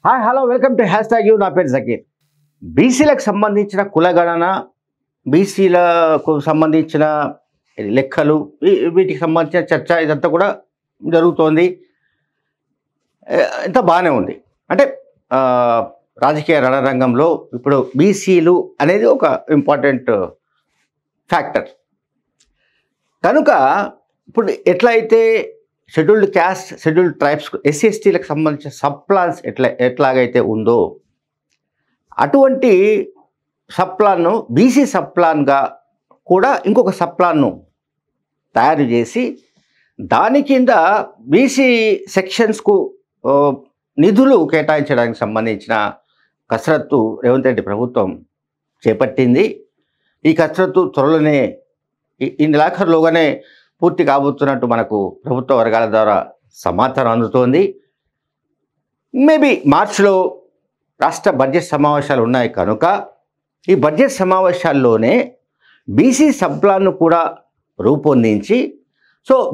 Hi hello welcome to hashtag you. నా పేరు జకీర్. బీసీలకు సంబంధించిన కులగణన, బీసీలకు సంబంధించిన లెక్కలు, వీటికి సంబంధించిన చర్చ ఇదంతా కూడా జరుగుతోంది. ఇంత బాగానే ఉంది. అంటే రాజకీయ రణరంగంలో ఇప్పుడు బీసీలు అనేది ఒక ఇంపార్టెంట్ ఫ్యాక్టర్ కనుక ఇప్పుడు ఎట్లయితే scheduled caste, scheduled tribes, SC ఎస్టీలకు సంబంధించిన సబ్ ప్లాన్స్ ఎట్లాగైతే ఉందో అటువంటి సబ్ ప్లాన్ను బీసీ సబ్ ప్లాన్గా కూడా ఇంకొక సబ్ ప్లాన్ను తయారు చేసి దాని కింద బీసీ సెక్షన్స్కు నిధులు కేటాయించడానికి సంబంధించిన కసరత్తు రేవంత్ రెడ్డి ప్రభుత్వం చేపట్టింది. ఈ కసరత్తు త్వరలోనే ఈ నెలాఖరులోగానే పూర్తి కాబోతున్నట్టు మనకు ప్రభుత్వ వర్గాల ద్వారా సమాచారం అందుతోంది. మేబీ మార్చిలో రాష్ట్ర బడ్జెట్ సమావేశాలు ఉన్నాయి కనుక ఈ బడ్జెట్ సమావేశాల్లోనే బీసీ సబ్ ప్లాన్ను కూడా రూపొందించి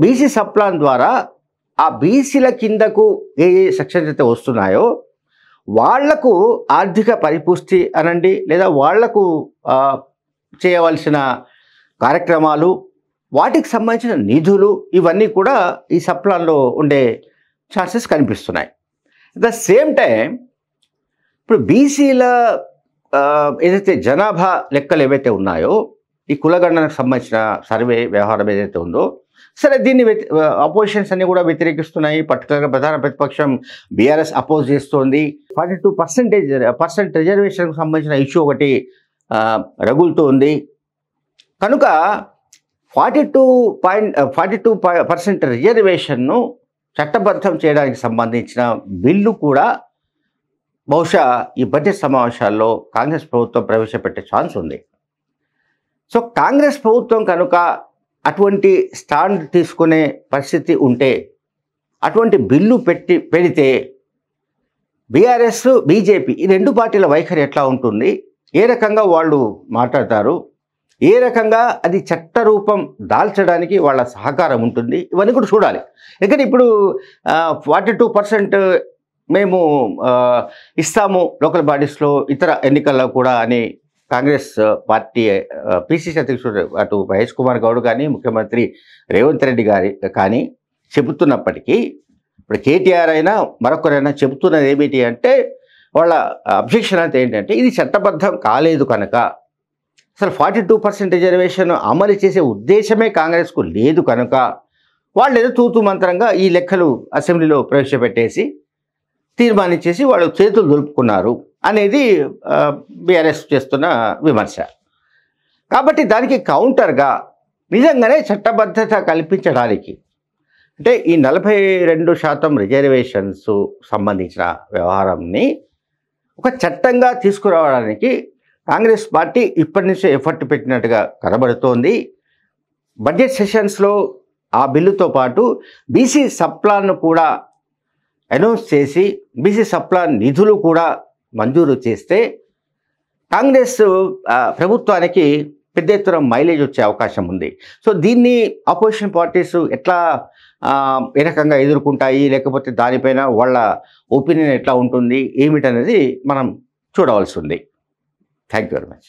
బీసీ సబ్ ప్లాన్ ద్వారా ఆ బీసీల కిందకు ఏ సెక్షన్స్ అయితే వస్తున్నాయో వాళ్లకు ఆర్థిక పరిపుష్టి అనండి, లేదా వాళ్లకు చేయవలసిన కార్యక్రమాలు, వాటికి సంబంధించిన నిధులు, ఇవన్నీ కూడా ఈ సబ్ ప్లాన్లో ఉండే ఛాన్సెస్ కనిపిస్తున్నాయి. అట్ ద సేమ్ టైం ఇప్పుడు బీసీల ఏదైతే జనాభా లెక్కలు ఏవైతే ఉన్నాయో, ఈ కులగణనకు సంబంధించిన సర్వే వ్యవహారం ఏదైతే ఉందో, సరే దీన్ని అపోజిషన్స్ అన్నీ కూడా వ్యతిరేకిస్తున్నాయి. పర్టికులర్గా ప్రధాన ప్రతిపక్షం బీఆర్ఎస్ అపోజ్ చేస్తోంది. 42% రిజర్వేషన్కు సంబంధించిన ఇష్యూ ఒకటి రగులుతోంది. కనుక 42% రిజర్వేషన్ను చట్టబద్ధం చేయడానికి సంబంధించిన బిల్లు కూడా బహుశా ఈ బడ్జెట్ సమావేశాల్లో కాంగ్రెస్ ప్రభుత్వం ప్రవేశపెట్టే ఛాన్స్ ఉంది. కాంగ్రెస్ ప్రభుత్వం కనుక అటువంటి స్టాండ్ తీసుకునే పరిస్థితి ఉంటే, అటువంటి బిల్లు పెడితే బీఆర్ఎస్, బీజేపీ ఈ రెండు పార్టీల వైఖరి ఎట్లా ఉంటుంది, ఏ రకంగా వాళ్ళు మాట్లాడతారు, ఏ రకంగా అది చట్టరూపం దాల్చడానికి వాళ్ళ సహకారం ఉంటుంది, ఇవన్నీ కూడా చూడాలి. ఎందుకంటే ఇప్పుడు 42% మేము ఇస్తాము లోకల్ బాడీస్లో, ఇతర ఎన్నికల్లో కూడా అని కాంగ్రెస్ పార్టీ పిసిసి అధ్యక్షుడు అటు మహేష్ కుమార్ గౌడ్ కానీ, ముఖ్యమంత్రి రేవంత్ రెడ్డి గారి కానీ చెబుతున్నప్పటికీ, ఇప్పుడు కేటీఆర్ అయినా మరొకరైనా చెబుతున్నది ఏమిటి అంటే, వాళ్ళ అబ్జెక్షన్ అంతా ఏంటంటే ఇది చట్టబద్ధం కాలేదు కనుక, అసలు 42% రిజర్వేషన్ అమలు చేసే ఉద్దేశమే కాంగ్రెస్కు లేదు కనుక వాళ్ళు ఏదో తూతు మంత్రంగా ఈ లెక్కలు అసెంబ్లీలో ప్రవేశపెట్టేసి తీర్మానించేసి వాళ్ళు చేతులు దులుపుకున్నారు అనేది బీఆర్ఎస్ చేస్తున్న విమర్శ. కాబట్టి దానికి కౌంటర్గా నిజంగానే చట్టబద్ధత కల్పించడానికి, అంటే ఈ 42% రిజర్వేషన్స్ సంబంధించిన వ్యవహారాన్ని ఒక చట్టంగా తీసుకురావడానికి కాంగ్రెస్ పార్టీ ఇప్పటి నుంచే ఎఫర్ట్ పెట్టినట్టుగా కనబడుతోంది. బడ్జెట్ సెషన్స్లో ఆ బిల్లుతో పాటు బీసీ సబ్ ప్లాన్ను కూడా అనౌన్స్ చేసి బీసీ సబ్ ప్లాన్ నిధులు కూడా మంజూరు చేస్తే కాంగ్రెస్ ప్రభుత్వానికి పెద్ద ఎత్తున మైలేజ్ వచ్చే అవకాశం ఉంది. దీన్ని అపోజిషన్ పార్టీస్ ఎట్లా ఏ రకంగా ఎదుర్కొంటాయి, లేకపోతే దానిపైన వాళ్ళ ఒపీనియన్ ఎట్లా ఉంటుంది ఏమిటనేది మనం చూడవలసి ఉంది. Thank you very much.